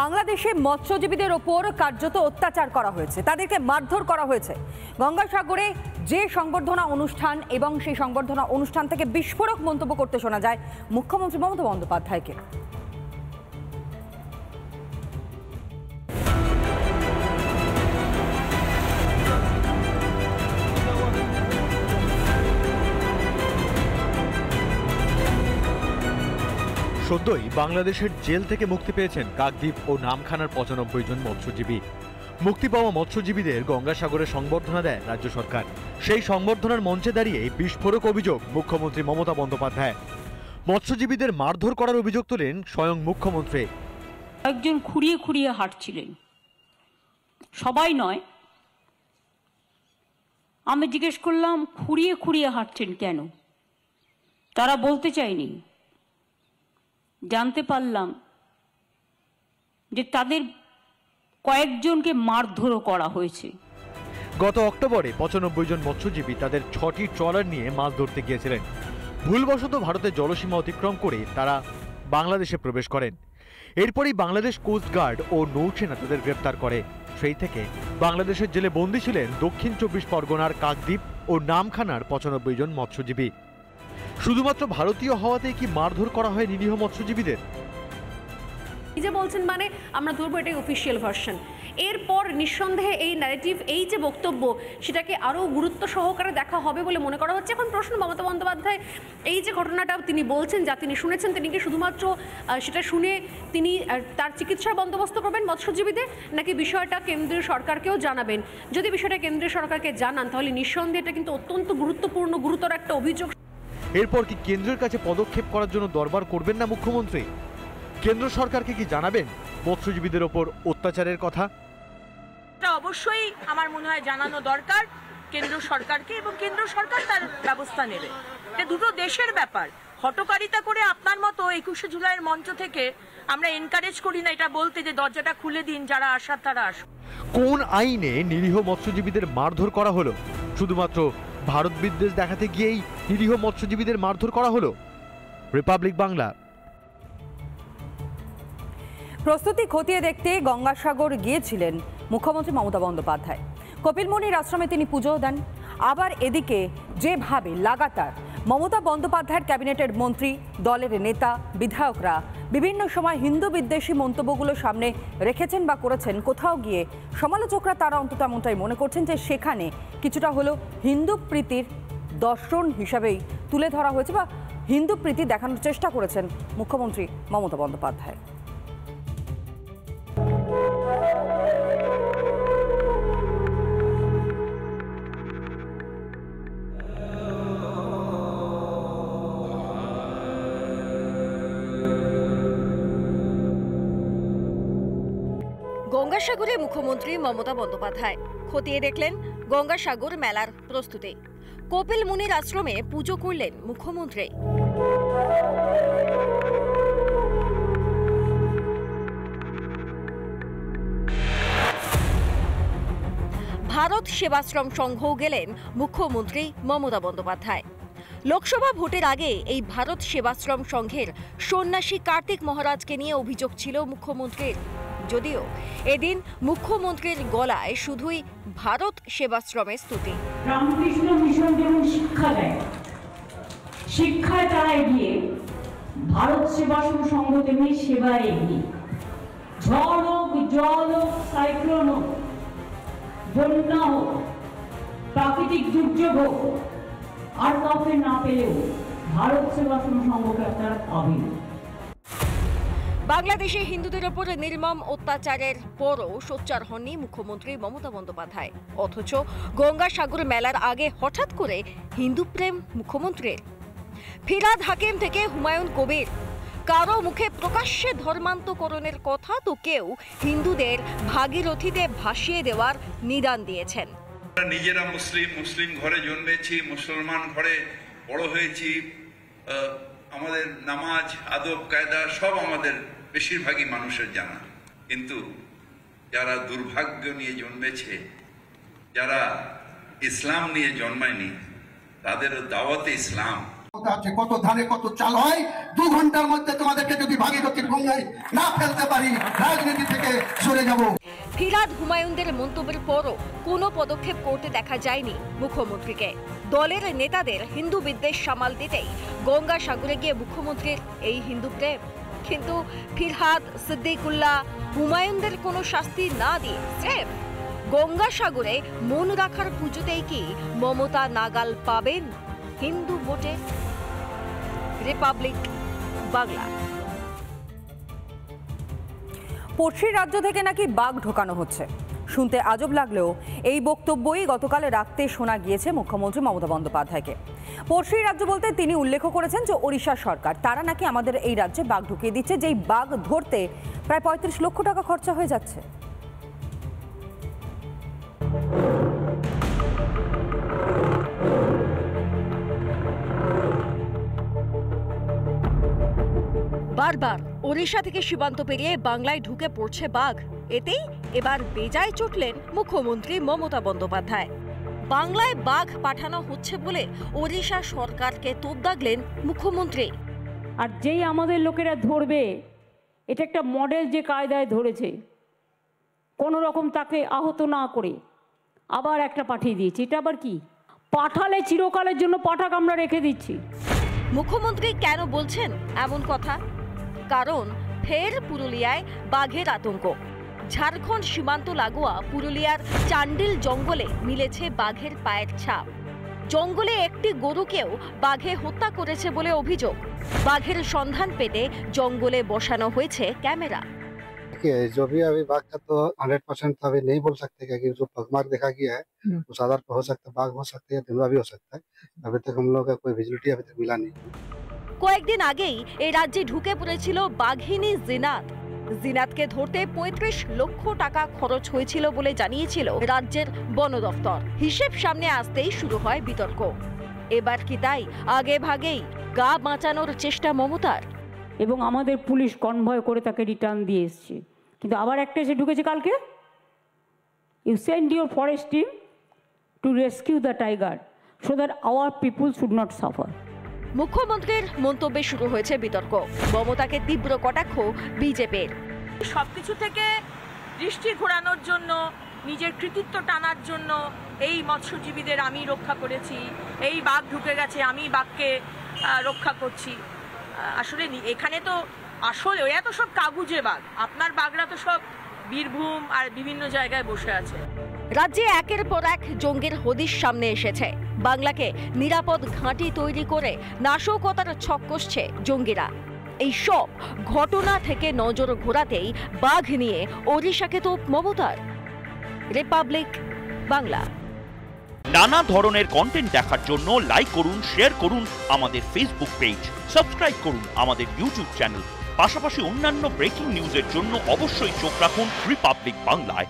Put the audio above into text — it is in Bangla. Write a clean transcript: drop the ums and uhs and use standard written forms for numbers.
বাংলাদেশে মৎস্যজীবীদের ওপর কার্যত অত্যাচার করা হয়েছে, তাদেরকে মারধর করা হয়েছে। গঙ্গাসাগরে যে সংবর্ধনা অনুষ্ঠান এবং সেই সংবর্ধনা অনুষ্ঠান থেকে বিস্ফোরক মন্তব্য করতে শোনা যায় মুখ্যমন্ত্রী মমতা বন্দ্যোপাধ্যায়কে। সদ্যই বাংলাদেশের জেল থেকে মুক্তি পেয়েছেন কাকদ্বীপ ও নামখানার ৯৫ জন মৎস্যজীবী। মুক্তি পাওয়া মৎস্যজীবীদের গঙ্গাসাগরে সংবর্ধনা দেয় রাজ্য সরকার। সেই সংবর্ধনার মঞ্চে দাঁড়িয়ে বিস্ফোরক অভিযোগ মুখ্যমন্ত্রী মমতা বন্দ্যোপাধ্যায়। মৎস্যজীবীদের মারধর করার অভিযোগ তোলেন স্বয়ং মুখ্যমন্ত্রী। একজন খুঁড়িয়ে খুঁড়িয়ে হাঁটছিলেন, সবাই নয়। আমি জিজ্ঞেস করলাম খুঁড়িয়ে খুঁড়িয়ে হাঁটছেন কেন? তারা বলতে চায়নি। জানতে পারলাম যে তাদের কয়েকজনকে মারধরও করা হয়েছে। গত অক্টোবরে ৯৫ জন মৎস্যজীবী তাদের ৬টি ট্রলার নিয়ে মাছ ধরতে গিয়েছিলেন। ভুলবশত ভারতের জলসীমা অতিক্রম করে তারা বাংলাদেশে প্রবেশ করেন। এরপরই বাংলাদেশ কোস্টগার্ড ও নৌসেনা তাদের গ্রেপ্তার করে। সেই থেকে বাংলাদেশের জেলে বন্দী ছিলেন দক্ষিণ ২৪ পরগনার কাকদ্বীপ ও নামখানার ৯৫ জন মৎস্যজীবী। শুধুমাত্র ভারতীয় হওয়াতেই কি মারধর করা হয় নিরীহ মৎস্যজীবীদের? যে বলছেন মানে আমরা ধরবো এটাই অফিসিয়াল ভার্সন। এরপর নিঃসন্দেহে এই ন্যারেটিভ, এই যে বক্তব্য, সেটাকে আরও গুরুত্ব সহকারে দেখা হবে বলে মনে করা হচ্ছে। এখন প্রশ্ন, মমতা বন্দ্যোপাধ্যায় এই যে ঘটনাটা তিনি বলছেন, যা তিনি শুনেছেন, তিনি কি শুধুমাত্র সেটা শুনে তিনি তার চিকিৎসার বন্দোবস্ত করবেন মৎস্যজীবীদের, নাকি বিষয়টা কেন্দ্রীয় সরকারকেও জানাবেন? যদি বিষয়টা কেন্দ্রীয় সরকারকে জানান তাহলে নিঃসন্দেহে এটা কিন্তু অত্যন্ত গুরুত্বপূর্ণ, গুরুতর একটা অভিযোগ। এরপর কি কেন্দ্রের কাছে পদক্ষেপ করার জন্য দরবার করবেন না মুখ্যমন্ত্রী? কেন্দ্র সরকারকে কি জানাবেন মৎস্যজীবীদের ওপর অত্যাচারের কথা? এটা অবশ্যই আমার মনে হয় জানানো দরকার কেন্দ্র সরকারকে, এবং কেন্দ্র সরকার তার ব্যবস্থা নেবে। এটা দুটো দেশের ব্যাপার। হটকারিতা করে আপনার মতো ২১শে জুলাইয়ের মঞ্চ থেকে আমরা এনকারেজ করি না এটা বলতে যে দরজাটা খুলে দিন, যারা আসার তারা আসুন। কোন আইনে নিরীহ মৎস্যজীবীদের মারধর করা হলো? শুধুমাত্র ভারত বিদ্বেষ দেখাতে গিয়েই নিরীহ মৎস্যজীবীদের মারধর করা হলো? রিপাবলিক বাংলা। প্রস্তুতি খতিয়ে দেখতে গঙ্গাসাগর গিয়েছিলেন মুখ্যমন্ত্রী মমতা বন্দ্যোপাধ্যায়। কপিল মুনির আশ্রমে তিনি পুজো দেন। আবার এদিকে যেভাবে লাগাতার মমতা বন্দ্যোপাধ্যায়ের ক্যাবিনেটের মন্ত্রী, দলের নেতা, বিধায়করা বিভিন্ন সময় হিন্দু বিদ্বেষী মন্তব্যগুলো সামনে রেখেছেন বা করেছেন, কোথাও গিয়ে সমালোচকরা তারা অন্তত এমনটাই মনে করছেন যে সেখানে কিছুটা হলো হিন্দু প্রীতির দর্শন হিসাবেই তুলে ধরা হয়েছে বা হিন্দু প্রীতি দেখানোর চেষ্টা করেছেন মুখ্যমন্ত্রী মমতা বন্দ্যোপাধ্যায়। গঙ্গাসাগরে মুখ্যমন্ত্রী মমতা বন্দ্যোপাধ্যায় খতিয়ে দেখলেন গঙ্গাসাগর মেলার প্রস্তুতি। কপিল মুনির আশ্রমে পুজো করলেন মুখ্যমন্ত্রী। ভারত সেবাশ্রম সংঘও গেলেন মুখ্যমন্ত্রী মমতা বন্দ্যোপাধ্যায়। লোকসভা ভোটের আগে এই ভারত সেবাশ্রম সংঘের সন্ন্যাসী কার্তিক মহারাজকে নিয়ে অভিযোগ ছিল মুখ্যমন্ত্রীর। যদিও এদিন মুখ্যমন্ত্রীর গলায় শুধুই ভারত সেবাশ্রমের স্তুতি। রামকৃষ্ণ মিশন যেমন শিক্ষা দেয়, শিক্ষায় তারা এগিয়ে, ভারত সেবাশ্রম সংঘ তেমনি সেবায় এগিয়ে। ঝড় হোক, জল হোক, সাইক্লোন হোক, বন্যা হোক, প্রাকৃতিক দুর্যোগ হোক, আর কাউকে না পেলেও ভারত সেবাশ্রম সংঘকে আপনারা পাবেন। বাংলাদেশে হিন্দুদের ওপর নির্মম অত্যাচারের পরও সোচ্চার হননি মুখ্যমন্ত্রী মমতা বন্দ্যোপাধ্যায়। অথচ গঙ্গাসাগর মেলার আগে হঠাৎ করে হিন্দু প্রেম মুখ্যমন্ত্রীর। ফিরাদ হাকিম থেকে হুমায়ুন কবির, কারো মুখে প্রকাশ্যে ধর্মান্তকরণের কথা তো কেউ হিন্দুদের ভাগীরথীতে ভাসিয়ে দেওয়ার নিদান দিয়েছেন। নিজেরা মুসলিম ঘরে জন্মেছি, মুসলমান ঘরে বড় হয়েছি, আমাদের নামাজ, আদব কায়দা সব আমাদের বেশিরভাগই মানুষের জানা। কিন্তু যারা দুর্ভাগ্য নিয়ে জন্মেছে, যারা ইসলাম নিয়ে জন্মায়নি, তাদেরও দাওয়াতে ইসলাম সীমাবদ্ধতা আছে, কত ধানে কত চাল হয়। 2 ঘন্টার মধ্যে তোমাদেরকে যদি ভাগীরথীর গঙ্গায় না ফেলতে পারি, রাজনীতি থেকে সরে যাব। ফিরহাদ হুমায়ুনদের মন্তব্যের পরও কোনো পদক্ষেপ করতে দেখা যায়নি মুখ্যমন্ত্রীকে। দলের নেতাদের হিন্দু বিদ্বেষ সামাল দিতেই গঙ্গাসাগরে গিয়ে মুখ্যমন্ত্রীর এই হিন্দু প্রেম। কিন্তু ফিরহাদ, সিদ্দিকুল্লাহ, হুমায়ুনদের কোনো শাস্তি না দিয়ে স্রেফ গঙ্গাসাগরে মন রাখার পুজোতেই কি মমতা নাগাল পাবেন হিন্দু ভোটে? রিপাবলিক বাংলা। পড়শি রাজ্য থেকে নাকি বাঘ ঢোকানো হচ্ছে, শুনতে আজব লাগলেও এই বক্তব্যই গতকাল রাতে শোনা গিয়েছে মুখ্যমন্ত্রী মমতা বন্দ্যোপাধ্যায়কে। পড়শি রাজ্য বলতে তিনি উল্লেখ করেছেন যে ওড়িশা সরকার, তারা নাকি আমাদের এই রাজ্যে বাঘ ঢুকিয়ে দিচ্ছে, যেই বাঘ ধরতে প্রায় 35 লক্ষ টাকা খরচা হয়ে যাচ্ছে। বারবার ওড়িশা থেকে সীমান্ত পেরিয়ে বাংলায় ঢুকে পড়ছে বাঘ। এতেই এবার বেজায় চটলেন মুখ্যমন্ত্রী মমতা বন্দ্যোপাধ্যায়। বাংলায় বাঘ পাঠানো হচ্ছে বলে ওড়িশা সরকারকে তোপ দাগলেন মুখ্যমন্ত্রী। আর যেই আমাদের লোকেরা ধরবে, এটা একটা মডেল যে কায়দায় ধরেছে, কোনো রকম তাকে আহত না করে আবার একটা পাঠিয়ে দিয়েছে। এটা আবার কি? পাঠালে চিরকালের জন্য পাঠাক, আমরা রেখে দিচ্ছি। মুখ্যমন্ত্রী কেন বলছেন এমন কথা? কারণ ফের পুরুলিয়ায় বাঘের আতঙ্ক। ঝাড়খণ্ড সীমান্ত লাগোয়া পুরুলিয়ার চান্ডিল জঙ্গলে মিলেছে বাঘের পায়ের ছাপ। জঙ্গলে একটি গরুকেও বাঘে হত্যা করেছে বলে অভিযোগ। বাঘের সন্ধান পেতে জঙ্গলে বসানো হয়েছে ক্যামেরা। जो भी अभी बाघ का तो 100% तो अभी नहीं बोल सकते, क्योंकि जो पगमार्क देखा गया है वो साधार पे हो सकता है, बाघ हो सकता है या तेंदुआ भी हो सकता है। अभी तक हम लोग का कोई विजिबिलिटी अभी तक मिला नहीं। কয়েকদিন আগেই এই রাজ্যে ঢুকে পড়েছিল বাঘিনী জিনাত। জিনাতকে ধরতে 35 লক্ষ টাকা খরচ হয়েছিল বলে জানিয়েছিল রাজ্যের বন দফতর। হিসেব সামনে আসতেই শুরু হয় বিতর্ক। এবার কি তাই আগে ভাগেই গা বাঁচানোর চেষ্টা মমতার? এবং আমাদের পুলিশ কনভয় করে তাকে রিটার্ন দিয়ে এসছে। কিন্তু আবার একটা এসে ঢুকেছে কালকে। You send your forest team to rescue the tiger so that our people should not suffer. মুখ্যমন্ত্রীর মন্তব্যে শুরু হয়েছে বিতর্ক। মমতাকে তীব্র কটাক্ষ বিজেপির। সবকিছু থেকে দৃষ্টি ঘোরানোর জন্য, নিজের কৃতিত্ব টানার জন্য এই মৎস্যজীবীদের আমি রক্ষা করেছি, এই বাঘ ঢুকে গেছে আমি বাঘকে রক্ষা করছি। আসলে এখানে তো আসলে ওরা তো সব কাগুজে বাঘ, আপনার বাঘরা তো সব বীরভূম আর বিভিন্ন জায়গায় বসে আছে। রাজ্যে একের পর এক জঙ্গির হদিশ সামনে এসেছে। বাংলাকে নিরাপদ ঘাঁটি তৈরি করে নাশকতার ছক কষছে জঙ্গিরা। এই সব ঘটনা থেকে নজর ঘোরাতেই বাঘ নিয়ে ওড়িশাকে তো মমতার। রিপাবলিক বাংলা। নানা ধরনের কন্টেন্ট দেখার জন্য লাইক করুন, শেয়ার করুন আমাদের ফেসবুক পেজ, সাবস্ক্রাইব করুন আমাদের ইউটিউব চ্যানেল। পাশাপাশি অন্যান্য ব্রেকিং নিউজের জন্য অবশ্যই চোখ রাখুন রিপাবলিক বাংলায়।